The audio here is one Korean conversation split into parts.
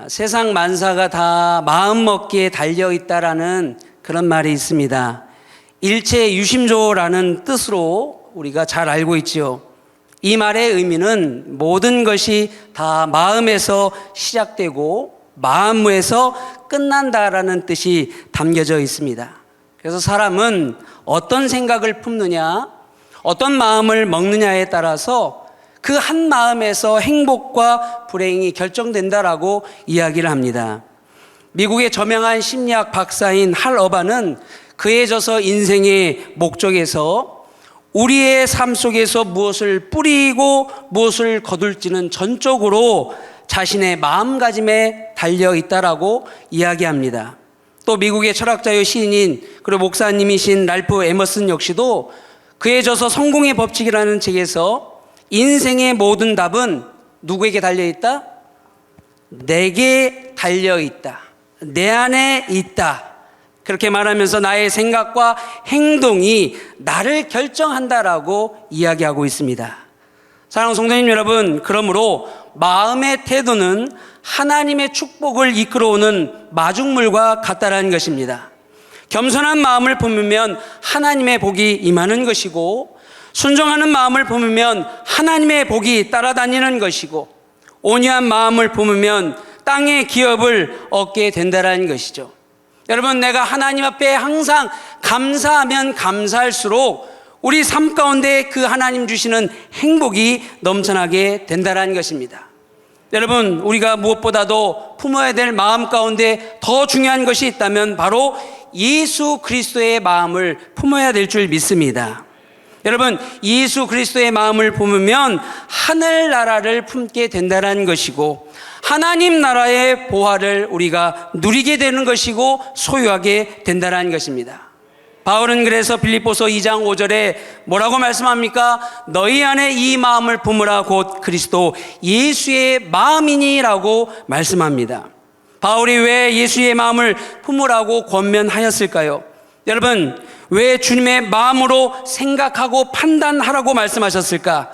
세상 만사가 다 마음먹기에 달려있다라는 그런 말이 있습니다. 일체 유심조라는 뜻으로 우리가 잘 알고 있지요. 이 말의 의미는 모든 것이 다 마음에서 시작되고 마음에서 끝난다라는 뜻이 담겨져 있습니다. 그래서 사람은 어떤 생각을 품느냐, 어떤 마음을 먹느냐에 따라서 그 한 마음에서 행복과 불행이 결정된다라고 이야기를 합니다. 미국의 저명한 심리학 박사인 할 어반은 그에 져서 인생의 목적에서 우리의 삶 속에서 무엇을 뿌리고 무엇을 거둘지는 전적으로 자신의 마음가짐에 달려 있다라고 이야기합니다. 또 미국의 철학자요 시인인 그리고 목사님이신 랄프 에머슨 역시도 그에 져서 성공의 법칙이라는 책에서 인생의 모든 답은 누구에게 달려있다? 내게 달려있다. 내 안에 있다. 그렇게 말하면서 나의 생각과 행동이 나를 결정한다라고 이야기하고 있습니다. 사랑하는 성도님 여러분, 그러므로 마음의 태도는 하나님의 축복을 이끌어오는 마중물과 같다라는 것입니다. 겸손한 마음을 품으면 하나님의 복이 임하는 것이고, 순종하는 마음을 품으면 하나님의 복이 따라다니는 것이고, 온유한 마음을 품으면 땅의 기업을 얻게 된다는 것이죠. 여러분, 내가 하나님 앞에 항상 감사하면 감사할수록 우리 삶 가운데 그 하나님 주시는 행복이 넘쳐나게 된다는 것입니다. 여러분, 우리가 무엇보다도 품어야 될 마음 가운데 더 중요한 것이 있다면 바로 예수 그리스도의 마음을 품어야 될 줄 믿습니다. 여러분, 예수 그리스도의 마음을 품으면 하늘나라를 품게 된다는 것이고, 하나님 나라의 보화를 우리가 누리게 되는 것이고 소유하게 된다는 것입니다. 바울은 그래서 빌립보서 2장 5절에 뭐라고 말씀합니까? 너희 안에 이 마음을 품으라 곧 그리스도 예수의 마음이니라고 말씀합니다. 바울이 왜 예수의 마음을 품으라고 권면하였을까요? 여러분, 왜 주님의 마음으로 생각하고 판단하라고 말씀하셨을까?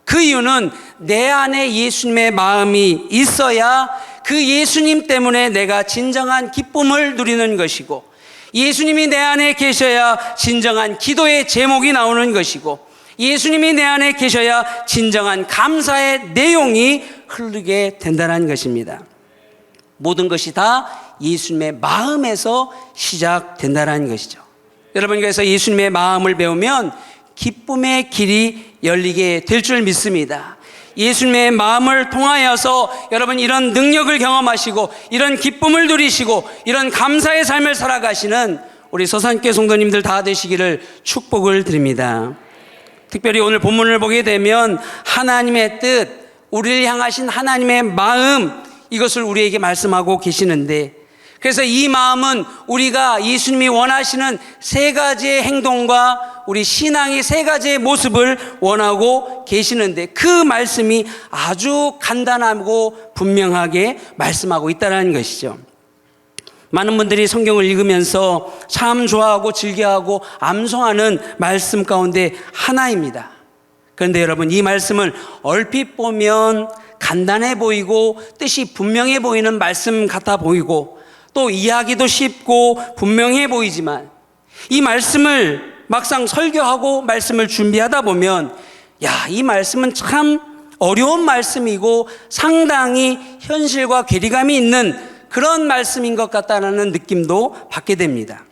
그 이유는 내 안에 예수님의 마음이 있어야 그 예수님 때문에 내가 진정한 기쁨을 누리는 것이고, 예수님이 내 안에 계셔야 진정한 기도의 제목이 나오는 것이고, 예수님이 내 안에 계셔야 진정한 감사의 내용이 흐르게 된다는 것입니다. 모든 것이 다 예수님의 마음에서 시작된다는 것이죠. 여러분, 그래서 예수님의 마음을 배우면 기쁨의 길이 열리게 될 줄 믿습니다. 예수님의 마음을 통하여서 여러분 이런 능력을 경험하시고 이런 기쁨을 누리시고 이런 감사의 삶을 살아가시는 우리 서산교회 성도님들 다 되시기를 축복을 드립니다. 특별히 오늘 본문을 보게 되면 하나님의 뜻, 우리를 향하신 하나님의 마음, 이것을 우리에게 말씀하고 계시는데, 그래서 이 마음은 우리가 예수님이 원하시는 세 가지의 행동과 우리 신앙의 세 가지의 모습을 원하고 계시는데, 그 말씀이 아주 간단하고 분명하게 말씀하고 있다는 것이죠. 많은 분들이 성경을 읽으면서 참 좋아하고 즐겨하고 암송하는 말씀 가운데 하나입니다. 그런데 여러분, 이 말씀을 얼핏 보면 간단해 보이고 뜻이 분명해 보이는 말씀 같아 보이고 또 이해하기도 쉽고 분명해 보이지만, 이 말씀을 막상 설교하고 말씀을 준비하다 보면 이 말씀은 참 어려운 말씀이고 상당히 현실과 괴리감이 있는 그런 말씀인 것 같다는 느낌도 받게 됩니다.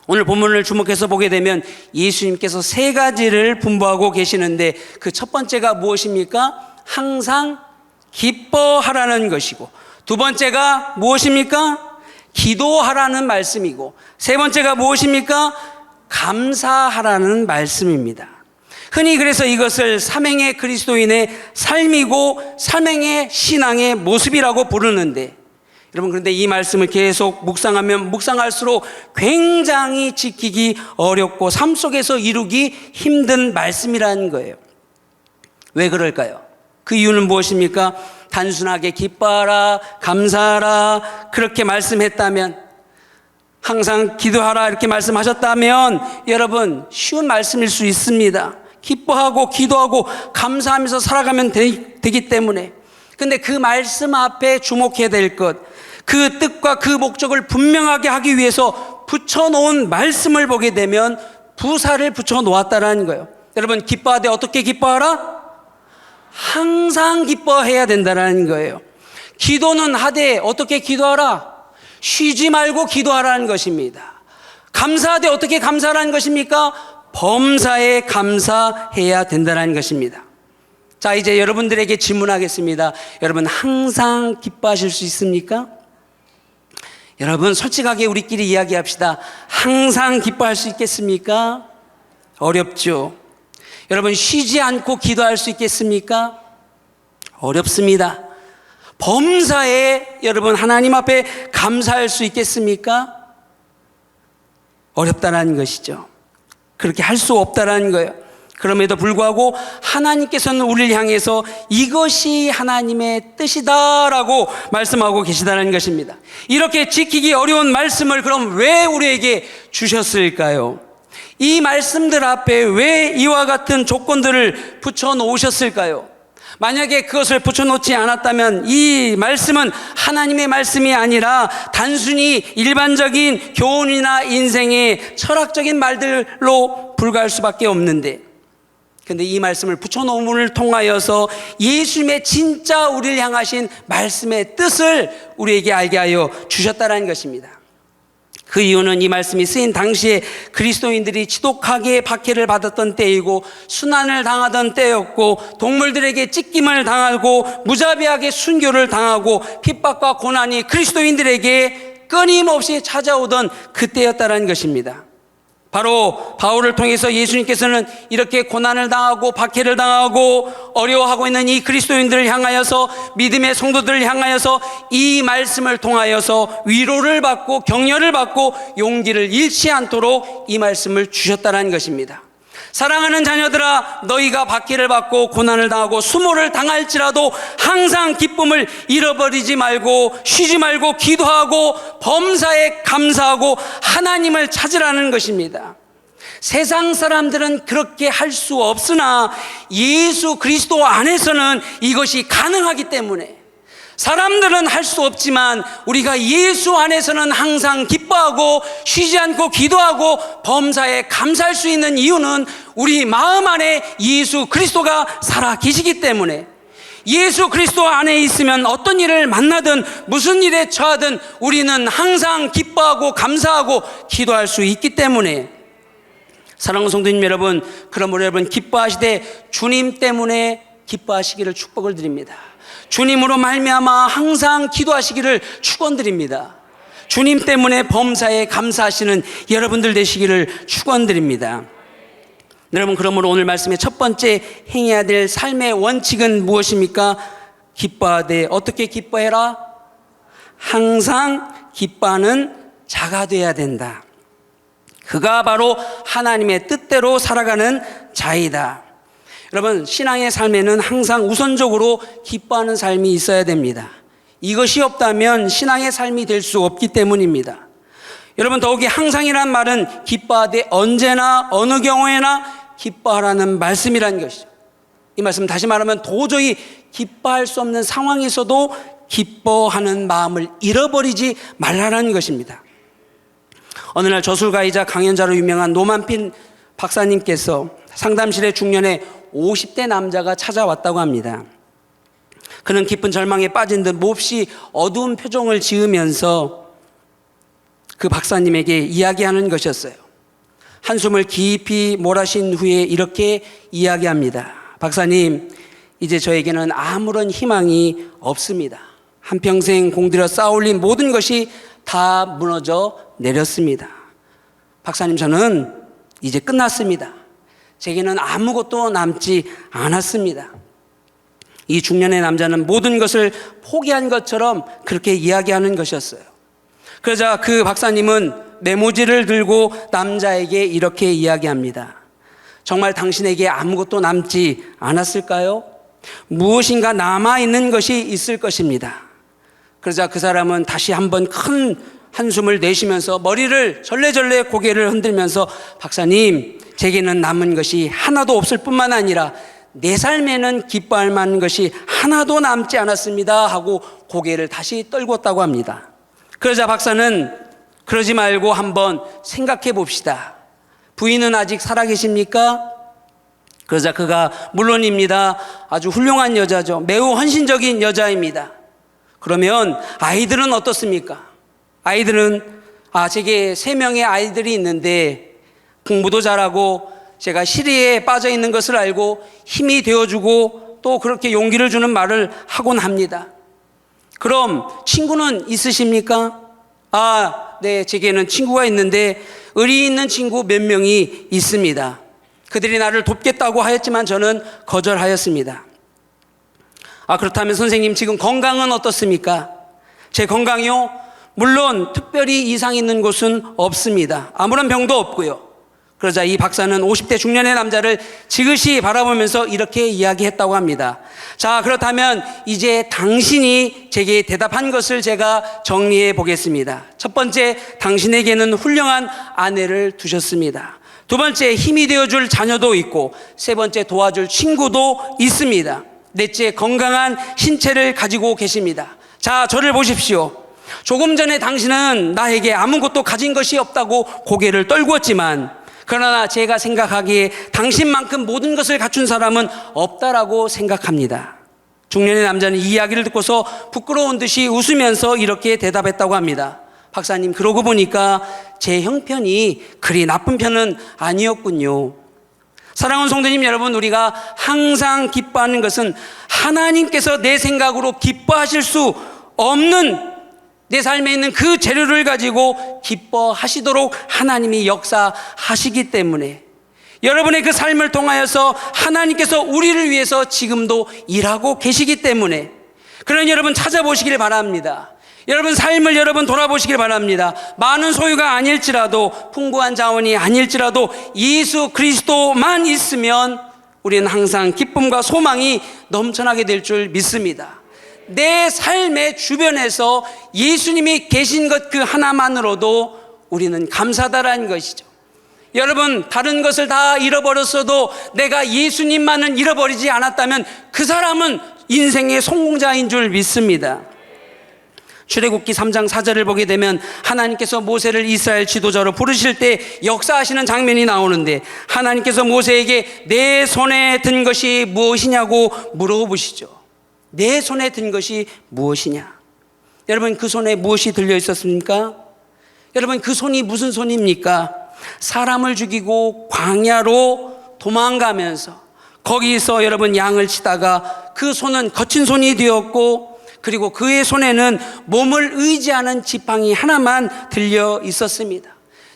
오늘 본문을 주목해서 보게 되면 예수님께서 세 가지를 분부하고 계시는데, 그 첫 번째가 무엇입니까? 항상 기뻐하라는 것이고, 두 번째가 무엇입니까? 기도하라는 말씀이고, 세 번째가 무엇입니까? 감사하라는 말씀입니다. 흔히 그래서 이것을 삼행의 그리스도인의 삶이고 삼행의 신앙의 모습이라고 부르는데, 여러분, 그런데 이 말씀을 계속 묵상하면 묵상할수록 굉장히 지키기 어렵고 삶 속에서 이루기 힘든 말씀이라는 거예요. 왜 그럴까요? 그 이유는 무엇입니까? 단순하게 기뻐하라, 감사하라 그렇게 말씀했다면, 항상 기도하라 이렇게 말씀하셨다면 여러분 쉬운 말씀일 수 있습니다. 기뻐하고 기도하고 감사하면서 살아가면 되기 때문에. 근데 그 말씀 앞에 주목해야 될 것, 그 뜻과 그 목적을 분명하게 하기 위해서 붙여놓은 말씀을 보게 되면 부사를 붙여놓았다라는 거예요. 여러분, 기뻐하되 어떻게 기뻐하라? 항상 기뻐해야 된다는 거예요. 기도는 하되 어떻게 기도하라? 쉬지 말고 기도하라는 것입니다. 감사하되 어떻게 감사하라는 것입니까? 범사에 감사해야 된다는 것입니다. 자, 이제 여러분들에게 질문하겠습니다. 여러분, 항상 기뻐하실 수 있습니까? 여러분, 솔직하게 우리끼리 이야기합시다. 항상 기뻐할 수 있겠습니까? 어렵죠. 여러분, 쉬지 않고 기도할 수 있겠습니까? 어렵습니다. 범사에 여러분 하나님 앞에 감사할 수 있겠습니까? 어렵다는 것이죠. 그렇게 할 수 없다는 거예요. 그럼에도 불구하고 하나님께서는 우리를 향해서 이것이 하나님의 뜻이다라고 말씀하고 계시다는 것입니다. 이렇게 지키기 어려운 말씀을 그럼 왜 우리에게 주셨을까요? 이 말씀들 앞에 왜 이와 같은 조건들을 붙여놓으셨을까요? 만약에 그것을 붙여놓지 않았다면 이 말씀은 하나님의 말씀이 아니라 단순히 일반적인 교훈이나 인생의 철학적인 말들로 불과할 수밖에 없는데, 근데 이 말씀을 붙여놓음을 통하여서 예수님의 진짜 우리를 향하신 말씀의 뜻을 우리에게 알게 하여 주셨다는 것입니다. 그 이유는 이 말씀이 쓰인 당시에 그리스도인들이 지독하게 박해를 받았던 때이고 순환을 당하던 때였고 동물들에게 찢김을 당하고 무자비하게 순교를 당하고 핍박과 고난이 그리스도인들에게 끊임없이 찾아오던 그때였다는 것입니다. 바로 바울을 통해서 예수님께서는 이렇게 고난을 당하고 박해를 당하고 어려워하고 있는 이 그리스도인들을 향하여서, 믿음의 성도들을 향하여서 이 말씀을 통하여서 위로를 받고 격려를 받고 용기를 잃지 않도록 이 말씀을 주셨다는 것입니다. 사랑하는 자녀들아, 너희가 박해를 받고 고난을 당하고 수모를 당할지라도 항상 기쁨을 잃어버리지 말고 쉬지 말고 기도하고 범사에 감사하고 하나님을 찾으라는 것입니다. 세상 사람들은 그렇게 할 수 없으나 예수 그리스도 안에서는 이것이 가능하기 때문에, 사람들은 할 수 없지만 우리가 예수 안에서는 항상 기뻐하고 쉬지 않고 기도하고 범사에 감사할 수 있는 이유는 우리 마음 안에 예수 그리스도가 살아 계시기 때문에, 예수 그리스도 안에 있으면 어떤 일을 만나든 무슨 일에 처하든 우리는 항상 기뻐하고 감사하고 기도할 수 있기 때문에, 사랑하는 성도님 여러분, 그러므로 여러분 기뻐하시되 주님 때문에 기뻐하시기를 축복을 드립니다. 주님으로 말미암아 항상 기도하시기를 축원드립니다. 주님 때문에 범사에 감사하시는 여러분들 되시기를 축원드립니다. 여러분, 그러므로 오늘 말씀의 첫 번째 행해야 될 삶의 원칙은 무엇입니까? 기뻐하되 어떻게 기뻐해라? 항상 기뻐하는 자가 되어야 된다. 그가 바로 하나님의 뜻대로 살아가는 자이다. 여러분, 신앙의 삶에는 항상 우선적으로 기뻐하는 삶이 있어야 됩니다. 이것이 없다면 신앙의 삶이 될 수 없기 때문입니다. 여러분, 더욱이 항상이란 말은 기뻐하되 언제나 어느 경우에나 기뻐하라는 말씀이라는 것이죠. 이 말씀 다시 말하면 도저히 기뻐할 수 없는 상황에서도 기뻐하는 마음을 잃어버리지 말라는 것입니다. 어느 날 저술가이자 강연자로 유명한 노만필 박사님께서 상담실에 중년에 50대 남자가 찾아왔다고 합니다. 그는 깊은 절망에 빠진 듯 몹시 어두운 표정을 지으면서 그 박사님에게 이야기하는 것이었어요. 한숨을 깊이 몰아쉰 후에 이렇게 이야기합니다. 박사님, 이제 저에게는 아무런 희망이 없습니다. 한평생 공들여 쌓아올린 모든 것이 다 무너져 내렸습니다. 박사님, 저는 이제 끝났습니다. 제게는 아무것도 남지 않았습니다. 이 중년의 남자는 모든 것을 포기한 것처럼 그렇게 이야기하는 것이었어요. 그러자 그 박사님은 메모지를 들고 남자에게 이렇게 이야기합니다. 정말 당신에게 아무것도 남지 않았을까요? 무엇인가 남아있는 것이 있을 것입니다. 그러자 그 사람은 다시 한번 큰 한숨을 내쉬면서 머리를 절레절레 고개를 흔들면서, 박사님, 제게는 남은 것이 하나도 없을 뿐만 아니라 내 삶에는 기뻐할 만한 것이 하나도 남지 않았습니다 하고 고개를 다시 떨궜다고 합니다. 그러자 박사는 그러지 말고 한번 생각해 봅시다. 부인은 아직 살아계십니까? 그러자 그가 물론입니다. 아주 훌륭한 여자죠. 매우 헌신적인 여자입니다. 그러면 아이들은 어떻습니까? 아이들은 제게 3명의 아이들이 있는데 공부도 잘하고 제가 시리에 빠져 있는 것을 알고 힘이 되어주고 또 그렇게 용기를 주는 말을 하곤 합니다. 그럼 친구는 있으십니까? 네, 제게는 친구가 있는데 의리 있는 친구 몇 명이 있습니다. 그들이 나를 돕겠다고 하였지만 저는 거절하였습니다. 그렇다면 선생님 지금 건강은 어떻습니까? 제 건강이요? 물론 특별히 이상 있는 곳은 없습니다. 아무런 병도 없고요. 그러자 이 박사는 50대 중년의 남자를 지그시 바라보면서 이렇게 이야기했다고 합니다. 자, 그렇다면 이제 당신이 제게 대답한 것을 제가 정리해 보겠습니다. 첫 번째, 당신에게는 훌륭한 아내를 두셨습니다. 두 번째, 힘이 되어줄 자녀도 있고, 세 번째, 도와줄 친구도 있습니다. 넷째, 건강한 신체를 가지고 계십니다. 자, 저를 보십시오. 조금 전에 당신은 나에게 아무것도 가진 것이 없다고 고개를 떨구었지만, 그러나 제가 생각하기에 당신만큼 모든 것을 갖춘 사람은 없다라고 생각합니다. 중년의 남자는 이 이야기를 듣고서 부끄러운 듯이 웃으면서 이렇게 대답했다고 합니다. 박사님, 그러고 보니까 제 형편이 그리 나쁜 편은 아니었군요. 사랑하는 성도님 여러분, 우리가 항상 기뻐하는 것은 하나님께서 내 생각으로 기뻐하실 수 없는 내 삶에 있는 그 재료를 가지고 기뻐하시도록 하나님이 역사하시기 때문에, 여러분의 그 삶을 통하여서 하나님께서 우리를 위해서 지금도 일하고 계시기 때문에, 그러니 여러분 찾아보시길 바랍니다. 여러분 삶을 여러분 돌아보시길 바랍니다. 많은 소유가 아닐지라도, 풍부한 자원이 아닐지라도 예수 그리스도만 있으면 우리는 항상 기쁨과 소망이 넘쳐나게 될 줄 믿습니다. 내 삶의 주변에서 예수님이 계신 것 그 하나만으로도 우리는 감사하다라는 것이죠. 여러분, 다른 것을 다 잃어버렸어도 내가 예수님만은 잃어버리지 않았다면 그 사람은 인생의 성공자인 줄 믿습니다. 출애굽기 3장 4절을 보게 되면 하나님께서 모세를 이스라엘 지도자로 부르실 때 역사하시는 장면이 나오는데, 하나님께서 모세에게 내 손에 든 것이 무엇이냐고 물어보시죠. 내 손에 든 것이 무엇이냐? 여러분, 그 손에 무엇이 들려 있었습니까? 여러분, 그 손이 무슨 손입니까? 사람을 죽이고 광야로 도망가면서 거기서 여러분 양을 치다가 그 손은 거친 손이 되었고, 그리고 그의 손에는 몸을 의지하는 지팡이 하나만 들려 있었습니다.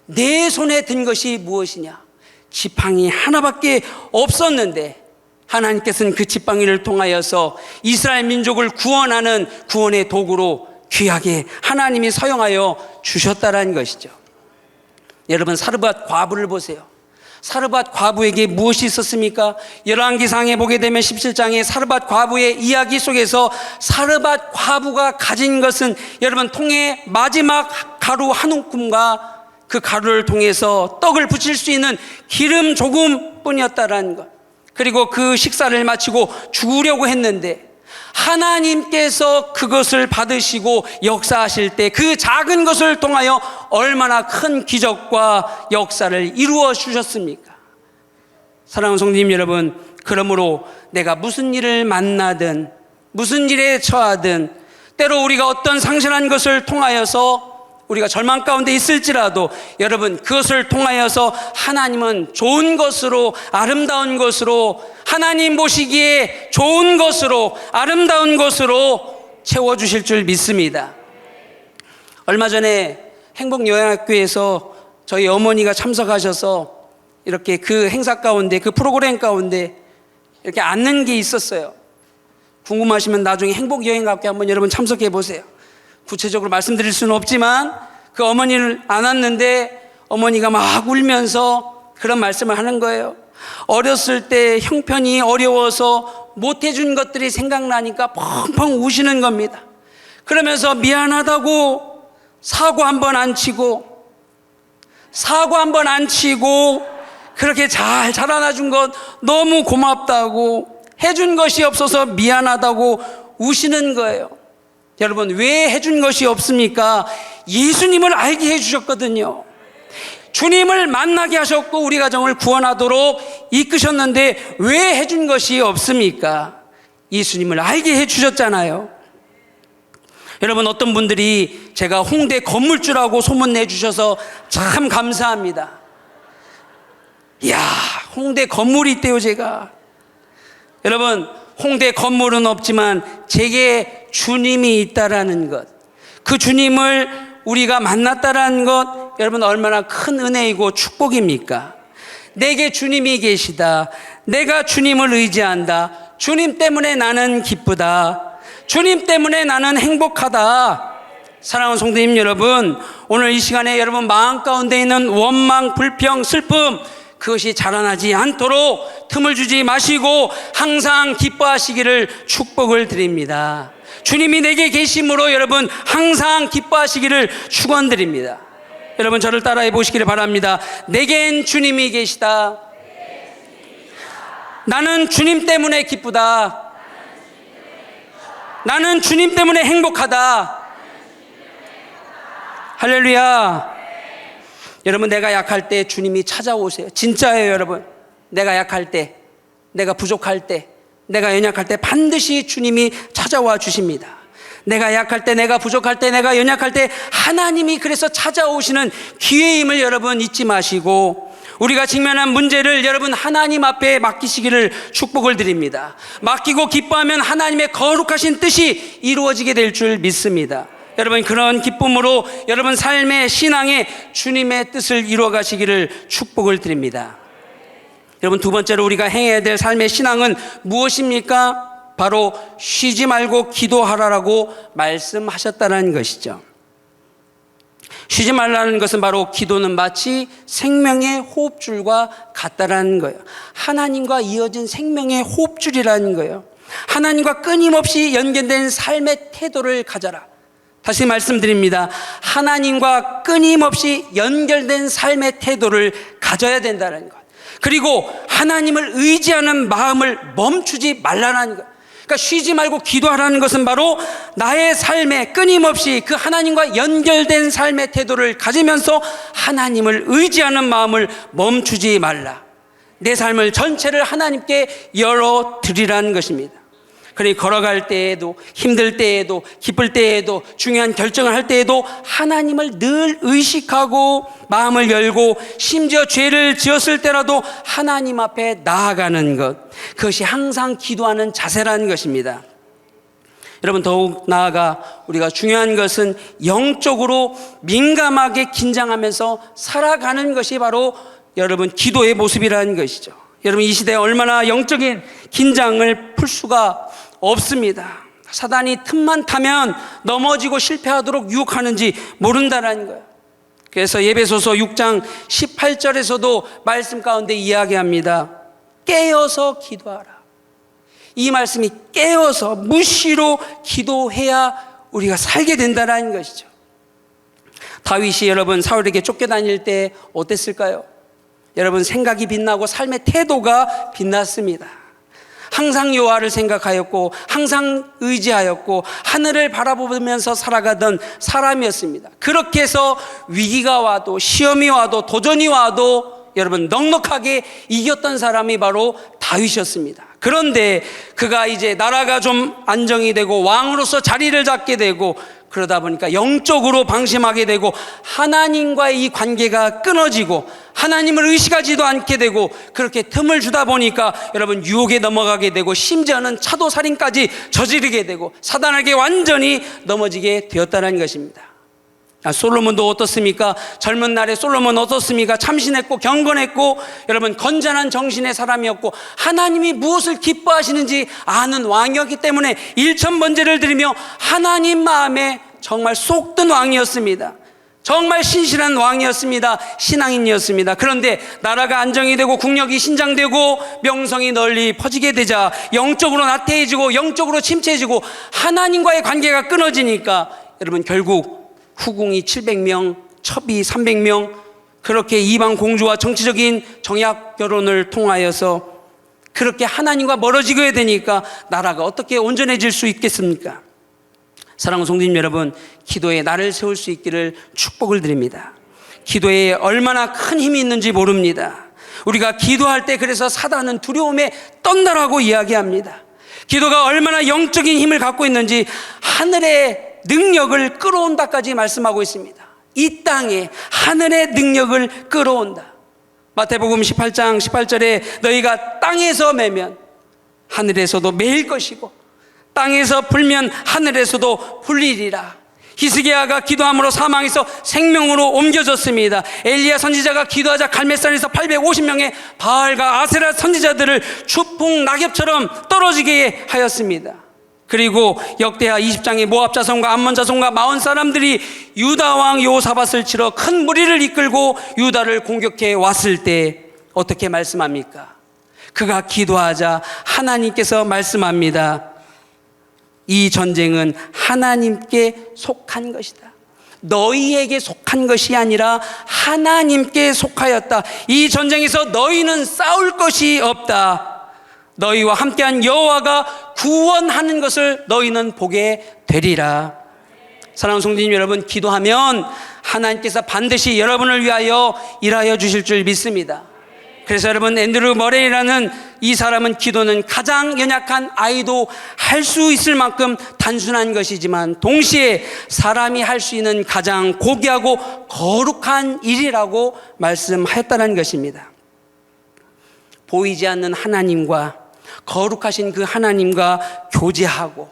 내 손에 든 것이 무엇이냐? 지팡이 하나밖에 없었는데 하나님께서는 그 지팡이를 통하여서 이스라엘 민족을 구원하는 구원의 도구로 귀하게 하나님이 사용하여 주셨다라는 것이죠. 여러분, 사르밧 과부를 보세요. 사르밧 과부에게 무엇이 있었습니까? 열왕기상에 보게 되면 17장에 사르밧 과부의 이야기 속에서 사르밧 과부가 가진 것은 여러분 통의 마지막 가루 한 움큼과 그 가루를 통해서 떡을 부칠 수 있는 기름 조금 뿐이었다라는 것. 그리고 그 식사를 마치고 죽으려고 했는데 하나님께서 그것을 받으시고 역사하실 때 그 작은 것을 통하여 얼마나 큰 기적과 역사를 이루어 주셨습니까? 사랑하는 성도님 여러분, 그러므로 내가 무슨 일을 만나든 무슨 일에 처하든, 때로 우리가 어떤 상실한 것을 통하여서 우리가 절망 가운데 있을지라도 여러분, 그것을 통하여서 하나님은 좋은 것으로, 아름다운 것으로, 하나님 보시기에 좋은 것으로, 아름다운 것으로 채워주실 줄 믿습니다. 얼마 전에 행복여행학교에서 저희 어머니가 참석하셔서 이렇게 그 행사 가운데, 그 프로그램 가운데 이렇게 앉는 게 있었어요. 궁금하시면 나중에 행복여행학교 한번 여러분 참석해 보세요. 구체적으로 말씀드릴 수는 없지만 그 어머니를 안았는데 어머니가 막 울면서 그런 말씀을 하는 거예요. 어렸을 때 형편이 어려워서 못해준 것들이 생각나니까 펑펑 우시는 겁니다. 그러면서 미안하다고 사고 한번 안 치고 그렇게 잘 자라나준 것 너무 고맙다고, 해준 것이 없어서 미안하다고 우시는 거예요. 여러분, 왜 해준 것이 없습니까? 예수님을 알게 해주셨거든요. 주님을 만나게 하셨고 우리 가정을 구원하도록 이끄셨는데 왜 해준 것이 없습니까? 예수님을 알게 해주셨잖아요. 여러분, 어떤 분들이 제가 홍대 건물주라고 소문내주셔서 참 감사합니다. 이야, 홍대 건물이 있대요. 제가, 여러분, 홍대 건물은 없지만 제게 주님이 있다라는 것, 그 주님을 우리가 만났다라는 것, 여러분 얼마나 큰 은혜이고 축복입니까? 내게 주님이 계시다, 내가 주님을 의지한다, 주님 때문에 나는 기쁘다, 주님 때문에 나는 행복하다. 사랑하는 성도님 여러분, 오늘 이 시간에 여러분 마음 가운데 있는 원망, 불평, 슬픔, 그것이 자라나지 않도록 틈을 주지 마시고 항상 기뻐하시기를 축복을 드립니다. 주님이 내게 계심으로 여러분 항상 기뻐하시기를 축원드립니다. 여러분, 저를 따라해 보시기를 바랍니다. 내겐 주님이 계시다. 나는 주님 때문에 기쁘다. 나는 주님 때문에 행복하다. 할렐루야. 여러분, 내가 약할 때 주님이 찾아오세요. 진짜예요. 여러분, 내가 약할 때, 내가 부족할 때, 내가 연약할 때 반드시 주님이 찾아와 주십니다. 내가 약할 때, 내가 부족할 때, 내가 연약할 때 하나님이 그래서 찾아오시는 기회임을 여러분 잊지 마시고, 우리가 직면한 문제를 여러분 하나님 앞에 맡기시기를 축복을 드립니다. 맡기고 기뻐하면 하나님의 거룩하신 뜻이 이루어지게 될 줄 믿습니다. 여러분, 그런 기쁨으로 여러분 삶의 신앙에 주님의 뜻을 이루어 가시기를 축복을 드립니다. 여러분, 두 번째로 우리가 행해야 될 삶의 신앙은 무엇입니까? 바로 쉬지 말고 기도하라라고 말씀하셨다는 것이죠. 쉬지 말라는 것은 바로 기도는 마치 생명의 호흡줄과 같다라는 거예요. 하나님과 이어진 생명의 호흡줄이라는 거예요. 하나님과 끊임없이 연결된 삶의 태도를 가져라. 다시 말씀드립니다. 하나님과 끊임없이 연결된 삶의 태도를 가져야 된다는 것. 그리고 하나님을 의지하는 마음을 멈추지 말라는 것. 그러니까 쉬지 말고 기도하라는 것은 바로 나의 삶에 끊임없이 그 하나님과 연결된 삶의 태도를 가지면서 하나님을 의지하는 마음을 멈추지 말라. 내 삶을 전체를 하나님께 열어드리라는 것입니다. 그러니 걸어갈 때에도, 힘들 때에도, 기쁠 때에도, 중요한 결정을 할 때에도 하나님을 늘 의식하고 마음을 열고 심지어 죄를 지었을 때라도 하나님 앞에 나아가는 것, 그것이 항상 기도하는 자세라는 것입니다. 여러분, 더욱 나아가 우리가 중요한 것은 영적으로 민감하게 긴장하면서 살아가는 것이 바로 여러분 기도의 모습이라는 것이죠. 여러분, 이 시대에 얼마나 영적인 긴장을 풀 수가 없습니다. 사단이 틈만 타면 넘어지고 실패하도록 유혹하는지 모른다라는 거예요. 그래서 에베소서 6장 18절에서도 말씀 가운데 이야기합니다. 깨어서 기도하라. 이 말씀이 깨어서 무시로 기도해야 우리가 살게 된다는 것이죠. 다윗이 여러분 사울에게 쫓겨다닐 때 어땠을까요? 여러분, 생각이 빛나고 삶의 태도가 빛났습니다. 항상 여호와를 생각하였고 항상 의지하였고 하늘을 바라보면서 살아가던 사람이었습니다. 그렇게 해서 위기가 와도 시험이 와도 도전이 와도 여러분 넉넉하게 이겼던 사람이 바로 다윗이었습니다. 그런데 그가 이제 나라가 좀 안정이 되고 왕으로서 자리를 잡게 되고 그러다 보니까 영적으로 방심하게 되고 하나님과의 이 관계가 끊어지고 하나님을 의식하지도 않게 되고 그렇게 틈을 주다 보니까 여러분 유혹에 넘어가게 되고 심지어는 차도살인까지 저지르게 되고 사단에게 완전히 넘어지게 되었다는 것입니다. 솔로몬도 어떻습니까? 젊은 날에 솔로몬 어떻습니까? 참신했고 경건했고 여러분 건전한 정신의 사람이었고 하나님이 무엇을 기뻐하시는지 아는 왕이었기 때문에 일천번제를 드리며 하나님 마음에 정말 쏙든 왕이었습니다. 정말 신실한 왕이었습니다. 신앙인이었습니다. 그런데 나라가 안정이 되고 국력이 신장되고 명성이 널리 퍼지게 되자 영적으로 나태해지고 영적으로 침체해지고 하나님과의 관계가 끊어지니까 여러분 결국 후궁이 700명, 첩이 300명, 그렇게 이방 공주와 정치적인 정약 결혼을 통하여서 그렇게 하나님과 멀어지게 되니까 나라가 어떻게 온전해질 수 있겠습니까? 사랑하는 성도님 여러분, 기도에 나를 세울 수 있기를 축복을 드립니다. 기도에 얼마나 큰 힘이 있는지 모릅니다. 우리가 기도할 때 그래서 사단은 두려움에 떤다라고 이야기합니다. 기도가 얼마나 영적인 힘을 갖고 있는지 하늘의 능력을 끌어온다까지 말씀하고 있습니다. 이 땅에 하늘의 능력을 끌어온다. 마태복음 18장 18절에 너희가 땅에서 매면 하늘에서도 매일 것이고 땅에서 불면 하늘에서도 불리리라. 히스기야가 기도함으로 사망해서 생명으로 옮겨졌습니다. 엘리야 선지자가 기도하자 갈멜산에서 850명의 바알과 아세라 선지자들을 추풍 낙엽처럼 떨어지게 하였습니다. 그리고 역대하 20장의 모압 자손과 암몬 자손과 마온 사람들이 유다 왕 여호사밧을 치러 큰 무리를 이끌고 유다를 공격해 왔을 때 어떻게 말씀합니까? 그가 기도하자 하나님께서 말씀합니다. 이 전쟁은 하나님께 속한 것이다. 너희에게 속한 것이 아니라 하나님께 속하였다. 이 전쟁에서 너희는 싸울 것이 없다. 너희와 함께한 여호와가 구원하는 것을 너희는 보게 되리라. 사랑하는 성도님 여러분, 기도하면 하나님께서 반드시 여러분을 위하여 일하여 주실 줄 믿습니다. 그래서 여러분, 앤드류 머레이라는 이 사람은 기도는 가장 연약한 아이도 할 수 있을 만큼 단순한 것이지만 동시에 사람이 할 수 있는 가장 고귀하고 거룩한 일이라고 말씀하였다는 것입니다. 보이지 않는 하나님과 거룩하신 그 하나님과 교제하고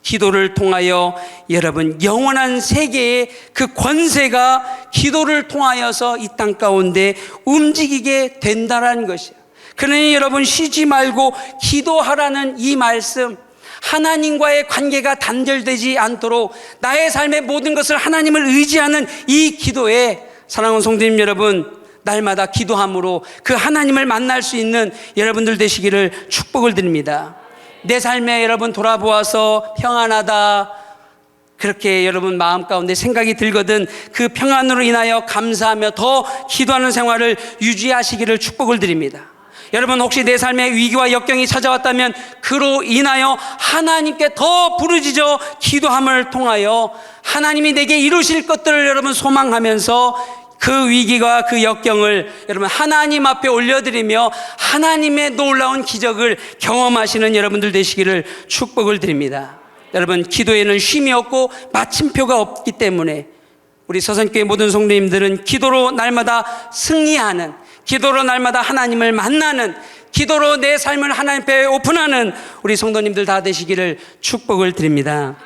기도를 통하여 여러분 영원한 세계의 그 권세가 기도를 통하여서 이 땅 가운데 움직이게 된다는 것이에요. 그러니 여러분, 쉬지 말고 기도하라는 이 말씀, 하나님과의 관계가 단절되지 않도록 나의 삶의 모든 것을 하나님을 의지하는 이 기도에, 사랑하는 성도님 여러분, 날마다 기도함으로 그 하나님을 만날 수 있는 여러분들 되시기를 축복을 드립니다. 내 삶에 여러분 돌아보아서 평안하다, 그렇게 여러분 마음 가운데 생각이 들거든 그 평안으로 인하여 감사하며 더 기도하는 생활을 유지하시기를 축복을 드립니다. 여러분, 혹시 내 삶에 위기와 역경이 찾아왔다면 그로 인하여 하나님께 더 부르짖어 기도함을 통하여 하나님이 내게 이루실 것들을 여러분 소망하면서 그 위기와 그 역경을 여러분 하나님 앞에 올려드리며 하나님의 놀라운 기적을 경험하시는 여러분들 되시기를 축복을 드립니다. 여러분, 기도에는 쉼이 없고 마침표가 없기 때문에 우리 서산교회 모든 성도님들은 기도로 날마다 승리하는, 기도로 날마다 하나님을 만나는, 기도로 내 삶을 하나님 앞에 오픈하는 우리 성도님들 다 되시기를 축복을 드립니다.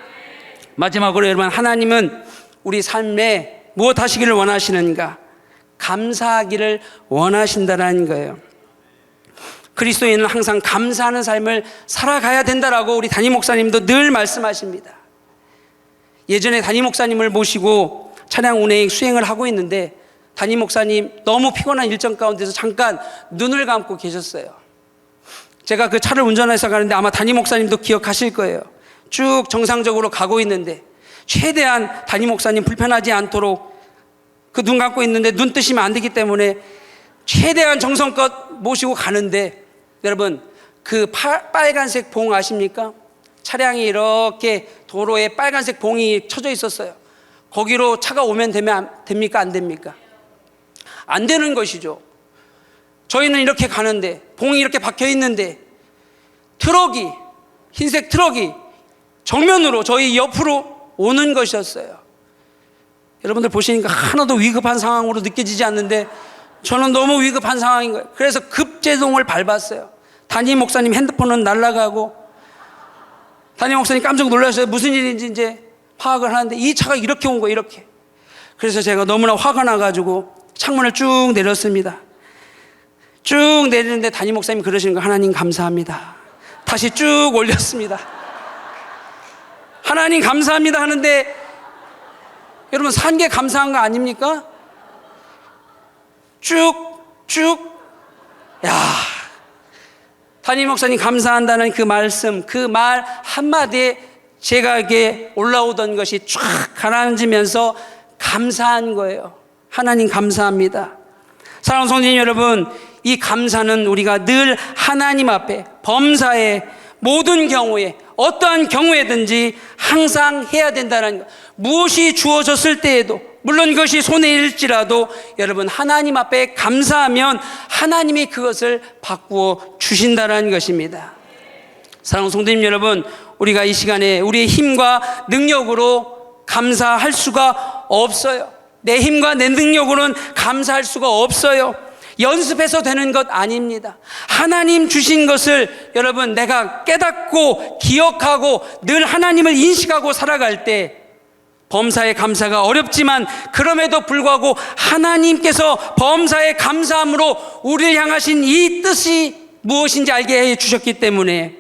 마지막으로 여러분, 하나님은 우리 삶에 무엇 하시기를 원하시는가? 감사하기를 원하신다는 거예요. 그리스도인은 항상 감사하는 삶을 살아가야 된다라고 우리 담임 목사님도 늘 말씀하십니다. 예전에 담임 목사님을 모시고 차량 운행 수행을 하고 있는데 담임 목사님 너무 피곤한 일정 가운데서 잠깐 눈을 감고 계셨어요. 제가 그 차를 운전해서 가는데 아마 담임 목사님도 기억하실 거예요. 쭉 정상적으로 가고 있는데 최대한 담임 목사님 불편하지 않도록 그 눈 감고 있는데 눈 뜨시면 안 되기 때문에 최대한 정성껏 모시고 가는데, 여러분 그 빨간색 봉 아십니까? 차량이 이렇게 도로에 빨간색 봉이 쳐져 있었어요. 거기로 차가 오면 됩니까? 안 됩니까? 안 되는 것이죠. 저희는 이렇게 가는데 봉이 이렇게 박혀 있는데 트럭이, 흰색 트럭이 정면으로 저희 옆으로 오는 것이었어요. 여러분들 보시니까 하나도 위급한 상황으로 느껴지지 않는데 저는 너무 위급한 상황인 거예요. 그래서 급제동을 밟았어요. 담임 목사님 핸드폰은 날아가고, 담임 목사님 깜짝 놀라셔서 무슨 일인지 이제 파악을 하는데 이 차가 이렇게 온 거예요, 이렇게. 그래서 제가 너무나 화가 나가지고 창문을 쭉 내렸습니다. 쭉 내리는데 담임 목사님이 그러시는 거예요. 하나님 감사합니다. 다시 쭉 올렸습니다. 하나님 감사합니다 하는데 여러분, 산 게 감사한 거 아닙니까? 야, 담임 목사님 감사한다는 그 말씀, 그 말 한마디에 제가에게 올라오던 것이 쫙 가라앉으면서 감사한 거예요. 하나님 감사합니다. 사랑하는 성도님 여러분, 이 감사는 우리가 늘 하나님 앞에 범사에 모든 경우에 어떠한 경우에든지 항상 해야 된다는 것. 무엇이 주어졌을 때에도 물론 그것이 손해일지라도 여러분 하나님 앞에 감사하면 하나님이 그것을 바꾸어 주신다는 것입니다. 사랑하는 성도님 여러분, 우리가 이 시간에 우리의 힘과 능력으로 감사할 수가 없어요. 내 힘과 내 능력으로는 감사할 수가 없어요. 연습해서 되는 것 아닙니다. 하나님 주신 것을 여러분 내가 깨닫고 기억하고 늘 하나님을 인식하고 살아갈 때 범사의 감사가 어렵지만 그럼에도 불구하고 하나님께서 범사의 감사함으로 우리를 향하신 이 뜻이 무엇인지 알게 해 주셨기 때문에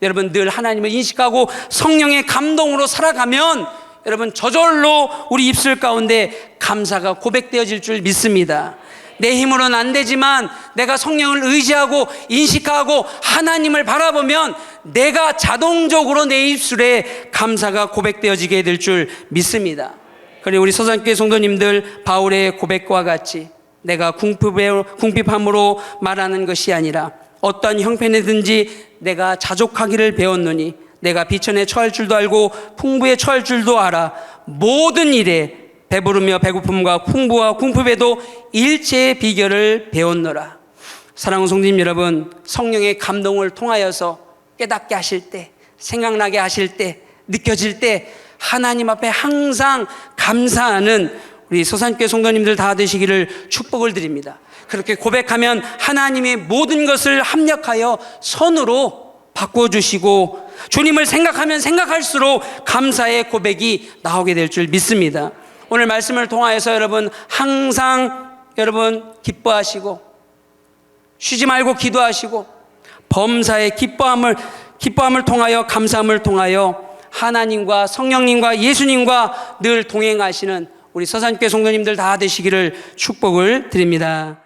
여러분 늘 하나님을 인식하고 성령의 감동으로 살아가면 여러분 저절로 우리 입술 가운데 감사가 고백되어질 줄 믿습니다. 내 힘으로는 안 되지만 내가 성령을 의지하고 인식하고 하나님을 바라보면 내가 자동적으로 내 입술에 감사가 고백되어지게 될 줄 믿습니다. 그리고 우리 서산교회 성도님들 바울의 고백과 같이 내가 궁핍함으로 말하는 것이 아니라 어떠한 형편이든지 내가 자족하기를 배웠노니 내가 비천에 처할 줄도 알고 풍부에 처할 줄도 알아 모든 일에 배부르며 배고픔과 풍부와 궁핍에도 일체의 비결을 배웠노라. 사랑하는 성도님 여러분, 성령의 감동을 통하여서 깨닫게 하실 때, 생각나게 하실 때, 느껴질 때 하나님 앞에 항상 감사하는 우리 서산교회 성도님들 다 되시기를 축복을 드립니다. 그렇게 고백하면 하나님이 모든 것을 합력하여 선으로 바꿔주시고 주님을 생각하면 생각할수록 감사의 고백이 나오게 될 줄 믿습니다. 오늘 말씀을 통하여서 여러분 항상 여러분 기뻐하시고 쉬지 말고 기도하시고 범사의 기뻐함을 통하여 감사함을 통하여 하나님과 성령님과 예수님과 늘 동행하시는 우리 서산교회 성도님들 다 되시기를 축복을 드립니다.